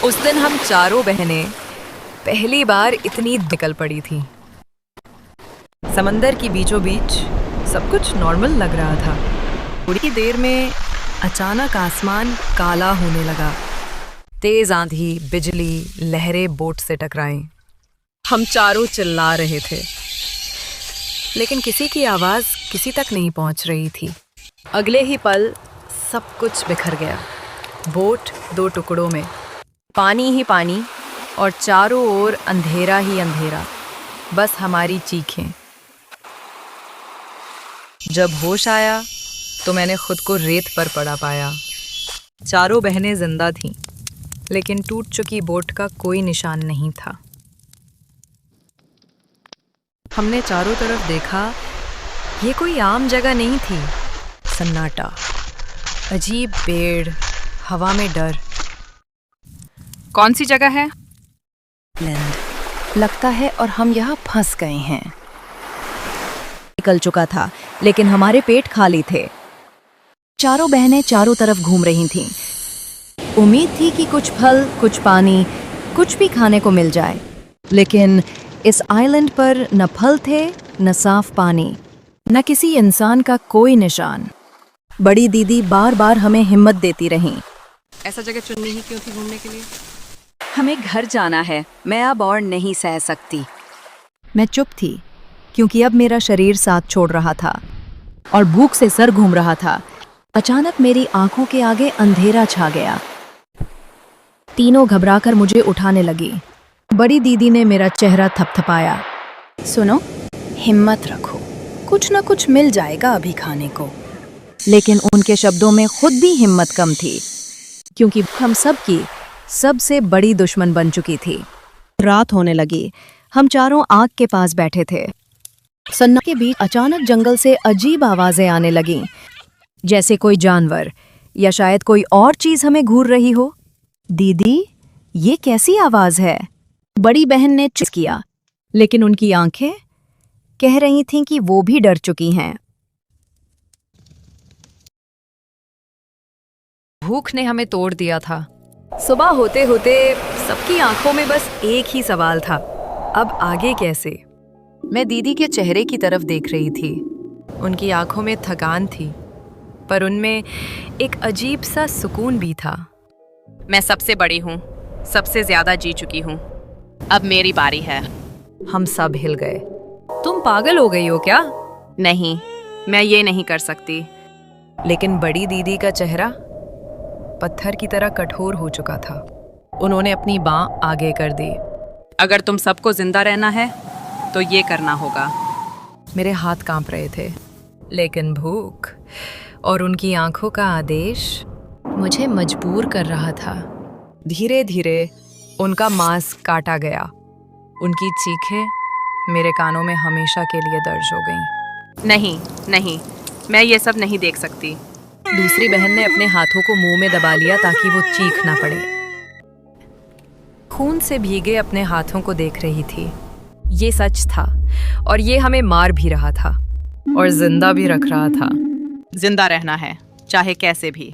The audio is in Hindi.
उस दिन हम चारों बहनें पहली बार इतनी निकल पड़ी थी। समंदर की बीचों बीच सब कुछ नॉर्मल लग रहा था। थोड़ी देर में अचानक आसमान काला होने लगा। तेज आंधी, बिजली, लहरें बोट से टकराईं। हम चारों चिल्ला रहे थे, लेकिन किसी की आवाज़ किसी तक नहीं पहुंच रही थी। अगले ही पल सब कुछ बिखर गया। बोट 2 टुकड़ों में, पानी ही पानी और चारों ओर अंधेरा ही अंधेरा, बस हमारी चीखें। जब होश आया तो मैंने खुद को रेत पर पड़ा पाया। चारों बहनें जिंदा थीं, लेकिन टूट चुकी बोट का कोई निशान नहीं था। हमने चारों तरफ देखा, ये कोई आम जगह नहीं थी। सन्नाटा, अजीब पेड़, हवा में डर। कौन सी जगह है? लगता है और हम यहाँ फंस गए हैं। निकल चुका था, लेकिन हमारे पेट खाली थे। चारों बहनें चारों तरफ घूम रही थीं। उम्मीद थी कि कुछ फल, कुछ पानी, कुछ भी खाने को मिल जाए, लेकिन इस आइलैंड पर न फल थे, न साफ पानी, न किसी इंसान का कोई निशान। बड़ी दीदी बार बार हमें हिम्मत देती रहीं। ऐसा जगह चुननी ही क्यों थी घूमने के लिए? हमें घर जाना है, मैं अब और नहीं सह सकती। मैं चुप थी, क्योंकि अब मेरा शरीर साथ छोड़ रहा था और भूख से सर घूम रहा था। अचानक मेरी आंखों के आगे अंधेरा छा गया। तीनों घबराकर मुझे उठाने लगी। बड़ी दीदी ने मेरा चेहरा थपथपाया। सुनो, हिम्मत रखो, कुछ ना कुछ मिल जाएगा अभी खाने को। लेकिन उनके शब्दों में खुद भी हिम्मत कम थी, क्योंकि हम सबकी सबसे बड़ी दुश्मन बन चुकी थी। रात होने लगी। हम चारों आग के पास बैठे थे। सन्नाटे के बीच अचानक जंगल से अजीब आवाजें आने लगीं, जैसे कोई जानवर या शायद कोई और चीज हमें घूर रही हो। दीदी, ये कैसी आवाज है? बड़ी बहन ने चिल्ला किया, लेकिन उनकी आंखें कह रही थीं कि वो भी डर चुकी हैं। भूख ने हमें तोड़ दिया था। सुबह होते होते सबकी आंखों में बस एक ही सवाल था, अब आगे कैसे? मैं दीदी के चेहरे की तरफ देख रही थी। उनकी आंखों में थकान थी, पर उनमें एक अजीब सा सुकून भी था। मैं सबसे बड़ी हूँ, सबसे ज्यादा जी चुकी हूँ, अब मेरी बारी है। हम सब हिल गए। तुम पागल हो गई हो क्या? नहीं, मैं ये नहीं कर सकती। लेकिन बड़ी दीदी का चेहरा पत्थर की तरह कठोर हो चुका था। उन्होंने अपनी बाँ आगे कर दी। अगर तुम सबको जिंदा रहना है तो ये करना होगा। मेरे हाथ कांप रहे थे, लेकिन भूख और उनकी आंखों का आदेश मुझे मजबूर कर रहा था। धीरे धीरे उनका मांस काटा गया। उनकी चीखें मेरे कानों में हमेशा के लिए दर्ज हो गईं। नहीं नहीं, मैं ये सब नहीं देख सकती। दूसरी बहन ने अपने हाथों को मुंह में दबा लिया ताकि वो चीख ना पड़े। खून से भीगे अपने हाथों को देख रही थी। ये सच था और ये हमें मार भी रहा था और जिंदा भी रख रहा था। जिंदा रहना है, चाहे कैसे भी।